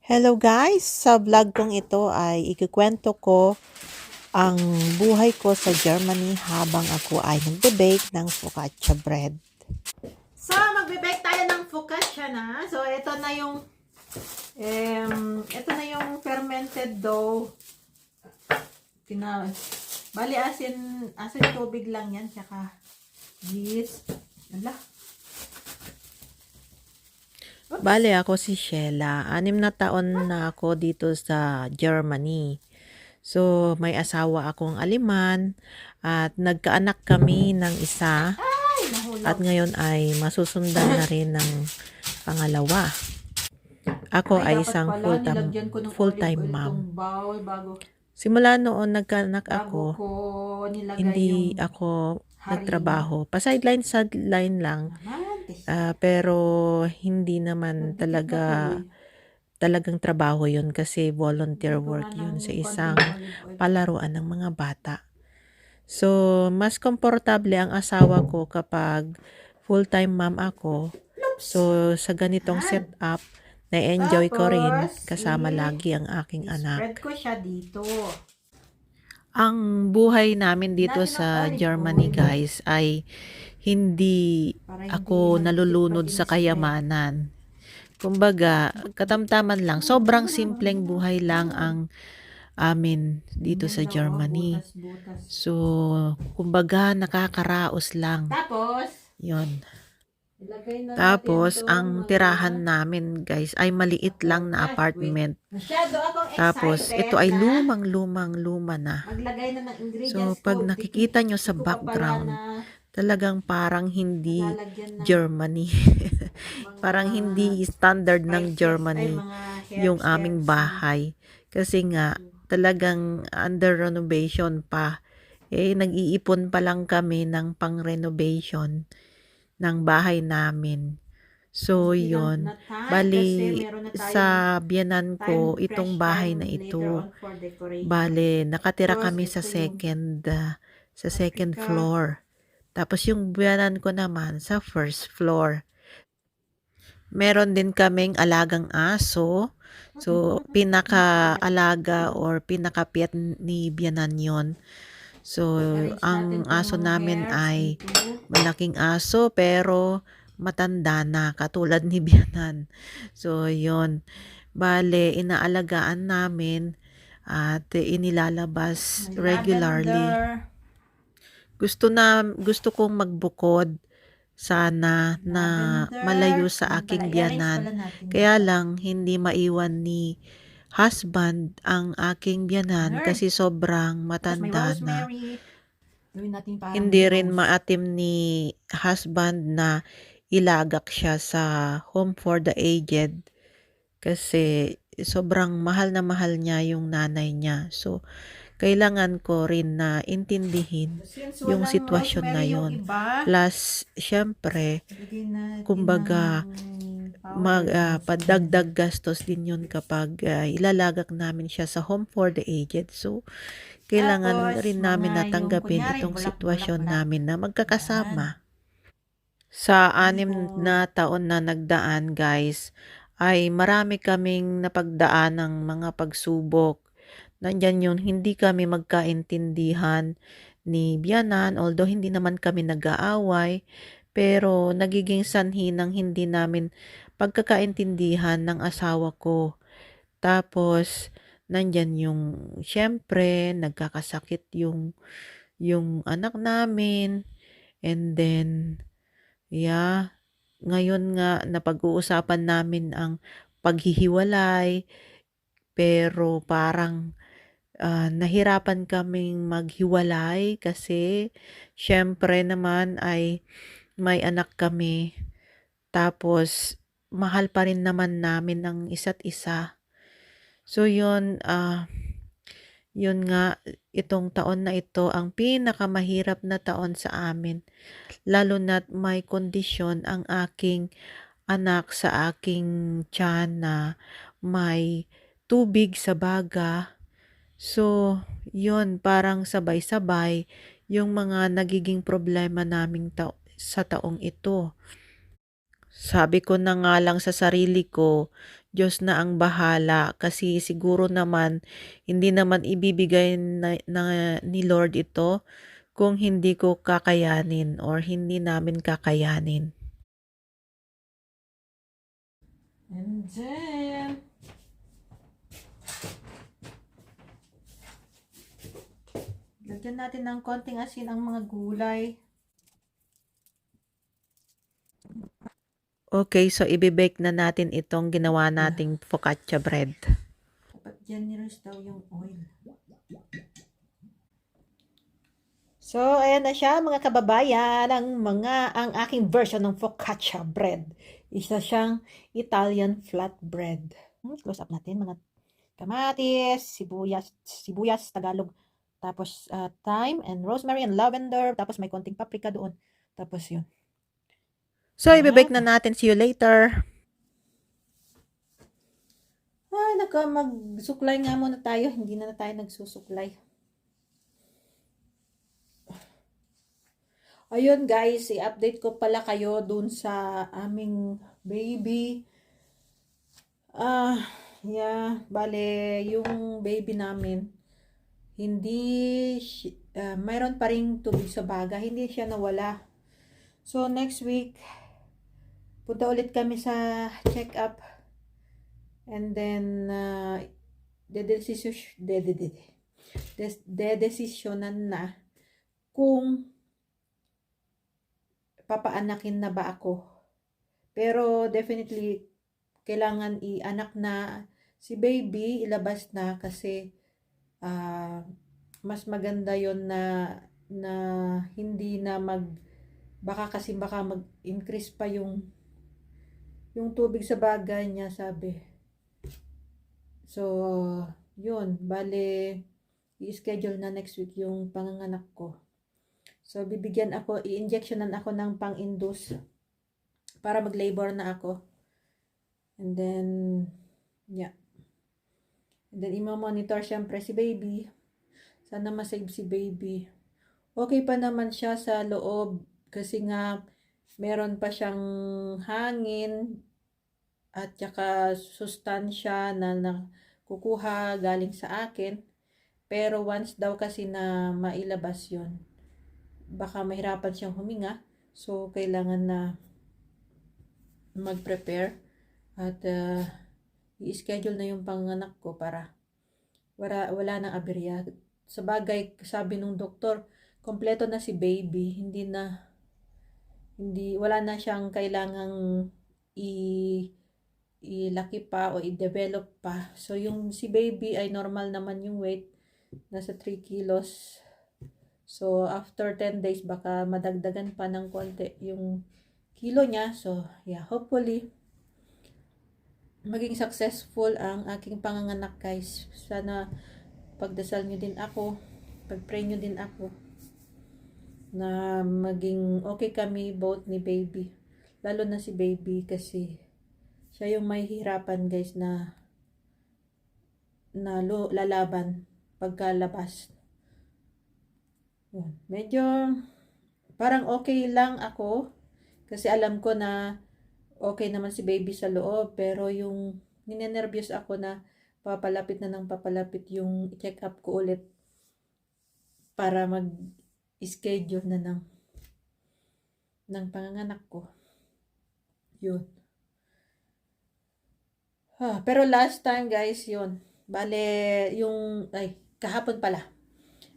Hello guys! Sa vlog kong ito ay ikikwento ko ang buhay ko sa Germany habang ako ay nagbe-bake ng focaccia bread. So, magbe-bake tayo ng focaccia na. So, ito na yung fermented dough. Bali, asin tubig lang yan, tsaka yeast. Bale, ako si Sheila. 6 na taon na ako dito sa Germany. So, may asawa akong Aliman at nagkaanak kami ng isa at ngayon ay masusundan na rin ng pangalawa. Ako ay isang full-time mom. Simula noon nagkaanak ako, hindi ako nagtrabaho. Pa-sideline lang. Pero hindi naman talagang trabaho yun kasi volunteer work yun sa isang palaruan ng mga bata. So, mas komportable ang asawa ko kapag full-time mom ako. So, sa ganitong setup, na-enjoy ko rin kasama lagi ang aking anak. Spread ko siya dito. Ang buhay namin dito sa Germany, guys, ay hindi ako nalulunod sa kayamanan. Kumbaga, katamtaman lang. Sobrang simpleng buhay lang ang amin dito sa Germany. So, kumbaga, nakakaraos lang. Yun. Tapos, ang tirahan namin, guys, ay maliit lang na apartment. Tapos, ito ay lumang-luma na. So, pag nakikita nyo sa background, talagang parang hindi Germany. Parang hindi standard ng Germany yung aming bahay. Kasi nga, talagang under renovation pa. Nag-iipon pa lang kami ng pang-renovation ng bahay namin. So, yun. Bali, sa biyanan ko, itong bahay na ito. Bali, nakatira kami sa second floor. Tapos yung biyanan ko naman sa first floor. Meron din kaming alagang aso. So, pinaka-alaga or pinaka-pet ni biyanan yon. So, ang aso namin ay malaking aso pero matanda na katulad ni biyanan. So, yon. Bale, inaalagaan namin at inilalabas regularly. Gusto kong magbukod sana na malayo sa aking biyanan. Kaya lang hindi maiwan ni husband ang aking biyanan kasi sobrang matanda na. Hindi rin maatim ni husband na ilagak siya sa home for the aged kasi sobrang mahal na mahal niya yung nanay niya. So, kailangan ko rin na intindihin yung sitwasyon na yun. Plus, syempre, kumbaga, padagdag gastos din yun kapag ilalagak namin siya sa home for the aged. So, kailangan rin namin natanggapin itong sitwasyon namin na magkakasama. Sa 6 na taon na nagdaan, guys, ay marami kaming napagdaan ng mga pagsubok. Nandyan yun, hindi kami magkaintindihan ni biyanan, although hindi naman kami nag-aaway, pero nagiging sanhi ng hindi namin pagkakaintindihan ng asawa ko. Tapos, nandyan yung, syempre, nagkakasakit yung anak namin, and then, ngayon nga, napag-uusapan namin ang paghihiwalay, pero parang nahirapan kaming maghiwalay kasi syempre naman ay may anak kami. Tapos mahal pa rin naman namin ang isa't isa. So yun nga, itong taon na ito ang pinakamahirap na taon sa amin. Lalo na't may kondisyon ang aking anak sa aking tiyan na may tubig sa baga. So, yun, parang sabay-sabay yung mga nagiging problema naming sa taong ito. Sabi ko na nga lang sa sarili ko, Diyos na ang bahala kasi siguro naman hindi naman ibibigay ni Lord ito kung hindi ko kakayanin or hindi namin kakayanin. And then, lagyan natin ng konting asin ang mga gulay. Okay, so ibibake na natin itong ginawa nating focaccia bread. Dapat generous daw yung oil. So, ayan na siya mga kababayan, ang aking version ng focaccia bread. Isa siyang Italian flatbread. Close up natin mga kamatis, sibuyas Tagalog, tapos thyme and rosemary and lavender, tapos may konting paprika doon. Tapos yun. So, ibibake na natin. See you later. Ay, magsuklay nga muna tayo. Hindi na tayo nagsusuklay. Ayun guys, i-update ko pala kayo dun sa aming baby. Bale, yung baby namin, hindi, mayroon pa ring tubig sa baga. Hindi siya nawala. So, next week, punta ulit kami sa check-up. And then, dedesisyonan na kung papaanakin na ba ako. Pero definitely kailangan i-anak na si baby, ilabas na kasi mas maganda yon na hindi na baka mag-increase pa yung tubig sa baga niya, sabi. So, yun, bale i-schedule na next week yung panganganak ko. So, i-injectionan ako ng pang-induce para mag-labor na ako. And then, yeah. And then, i-monitor syempre si baby. Sana masave si baby. Okay pa naman siya sa loob kasi nga meron pa siyang hangin at saka sustansya na kukuha galing sa akin. Pero once daw kasi na mailabas yon, baka mahirapan siyang huminga. So, kailangan na mag-prepare at i-schedule na yung panganak ko para wala nang aberya. Sa bagay, sabi nung doktor, kompleto na si baby. Wala na siyang kailangang ilaki pa o i-develop pa. So, yung si baby ay normal naman yung weight. Nasa 3 kilos. So, after 10 days, baka madagdagan pa ng konti yung kilo niya. So, yeah, hopefully, maging successful ang aking panganganak, guys. Sana pagdasal nyo din ako, pag-pray nyo din ako, na maging okay kami both ni baby. Lalo na si baby kasi siya yung may hirapan, guys, na lalaban pagkalabas. Medyo parang okay lang ako kasi alam ko na okay naman si baby sa loob, pero yung ninenervyos ako na papalapit na ng papalapit yung check up ko ulit para mag-schedule na ng panganganak ko. Yun. Pero last time, guys, yun. Bale, kahapon pala.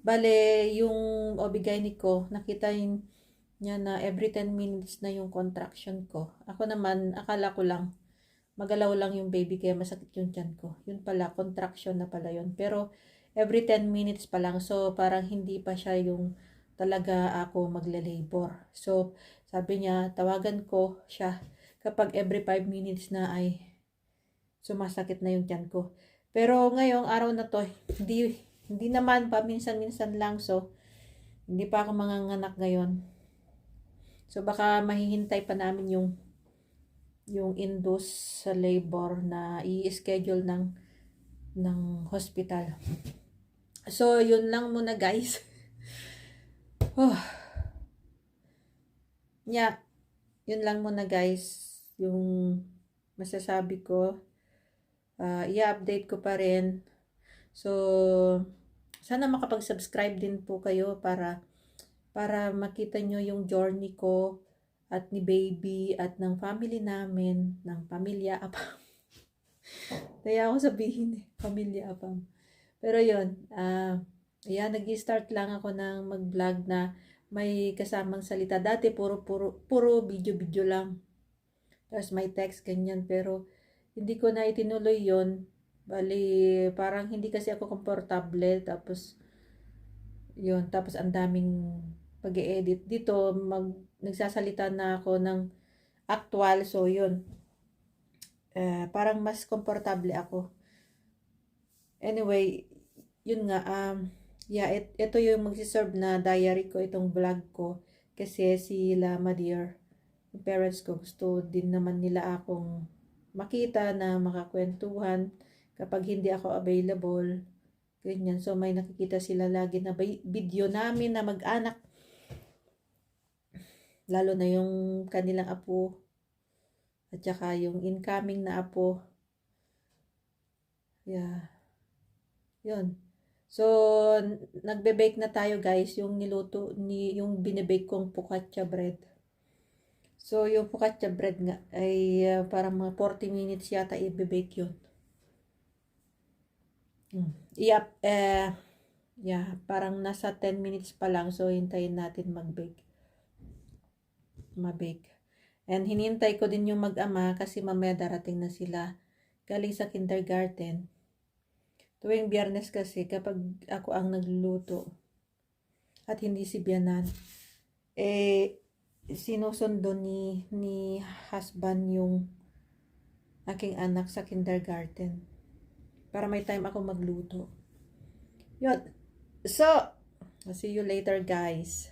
Bale, yung OB-GYN ko, nakita niya na every 10 minutes na yung contraction ko. Ako naman, akala ko lang, magalaw lang yung baby kaya masakit yung tiyan ko. Yun pala, contraction na pala yun. Pero, every 10 minutes pa lang. So, parang hindi pa siya yung talaga ako magle-labor. So, sabi niya, tawagan ko siya kapag every 5 minutes na ay sumasakit na yung tiyan ko. Pero ngayong araw na to, hindi naman pa, minsan-minsan lang. So, hindi pa ako manganganak ngayon. So, baka mahihintay pa namin yung induce sa labor na i-schedule ng hospital. So, yun lang muna, guys. Yeah, yun lang muna, guys. Yung masasabi ko. i-update ko pa rin. So, sana makapag-subscribe din po kayo para makita nyo yung journey ko at ni baby at ng family namin, ng pamilya Apam. Kaya ako sabihin pamilya Apam. Pero yun, nag-start lang ako ng mag-vlog na may kasamang salita. Dati puro video lang. Tapos may text, ganyan. Pero hindi ko na itinuloy yon. Bali, parang hindi kasi ako komportable. Tapos, yun. Tapos ang daming pag-e-edit. Dito, nagsasalita na ako ng actual. So, yun. Parang mas komportable ako. Anyway, yun nga, ito yung magsiserve na diary ko, itong vlog ko. Kasi sila Madeir, yung parents ko, gusto din naman nila akong makita na makakwentuhan kapag hindi ako available. Ganyan. So, may nakikita sila lagi na video namin na mag-anak. Lalo na yung kanilang apo. At saka yung incoming na apo. Yeah. Yun. So, nagbe-bake na tayo guys, yung yung binibake kong focaccia bread. So, yung focaccia bread nga ay parang mga 40 minutes yata i-bake yun. Parang nasa 10 minutes pa lang. So, hintayin natin mabake. And hinintay ko din yung mag-ama kasi mamaya darating na sila galing sa kindergarten. Tuwing Biyernes kasi kapag ako ang nagluluto at hindi si Bianan, sinusundo ni husband yung aking anak sa kindergarten para may time ako magluto. Yun. So, I'll see you later guys.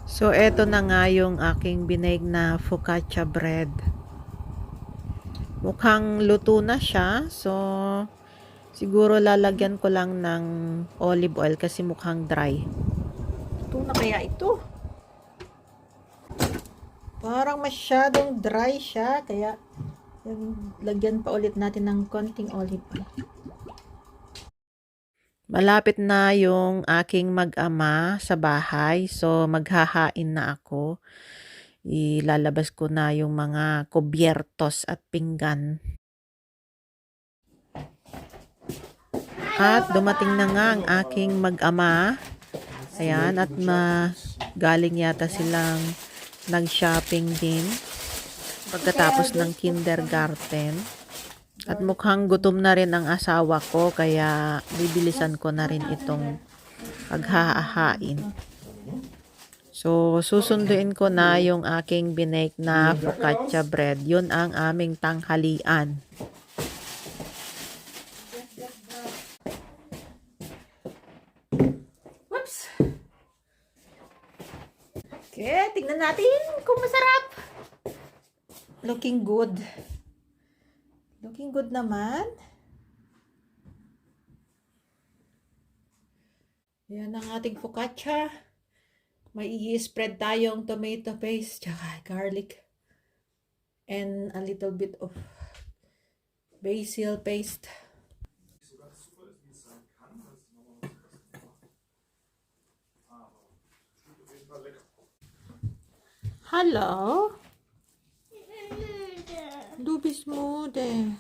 So, eto na nga yung aking binaig na focaccia bread. Mukhang luto na siya. So, siguro lalagyan ko lang ng olive oil kasi mukhang dry. Ito na kaya ito? Parang masyadong dry siya. Kaya lagyan pa ulit natin ng konting olive oil. Malapit na yung aking mag-ama sa bahay. So, maghahain na ako. Ilalabas ko na yung mga kubyertos at pinggan. At dumating na nga ang aking mag-ama. Ayan, at galing yata silang nag-shopping din pagkatapos ng kindergarten. At mukhang gutom na rin ang asawa ko kaya bibilisan ko na rin itong paghahain. So, susunduin ko na yung aking binake na focaccia bread. Yun ang aming tanghalian. Whoops! Okay, tignan natin kung masarap. Looking good. Looking good naman. Yan ang ating focaccia. May i-spread tayong tomato paste, tsaka garlic, and a little bit of basil paste. Hello? Du bist müde.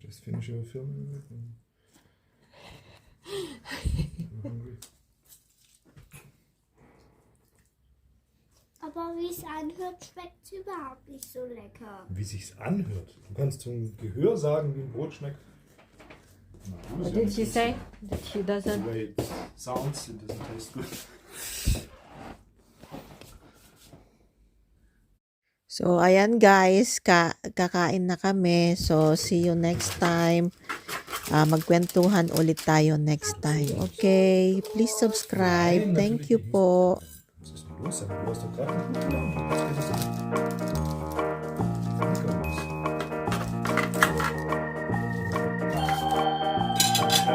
Just finish your film. Aber wie es anhört, schmeckt es überhaupt nicht so lecker. Wie sich's anhört. Du kannst zum Gehör sagen, wie ein Brot schmeckt. What did she say? That she The doesn't? way it sounds, it doesn't taste good. So, ayan guys, kakain na kami. So, see you next time. Magkwentuhan ulit tayo next time. Okay, please subscribe. Thank you po. Was ist denn los? Du hast doch gerade einen guten Laune. Was geht das denn?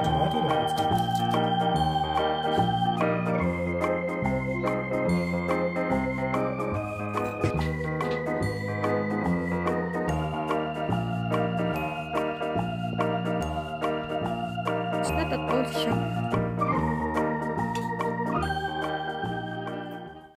Tomate oder was? It's not a toy shop.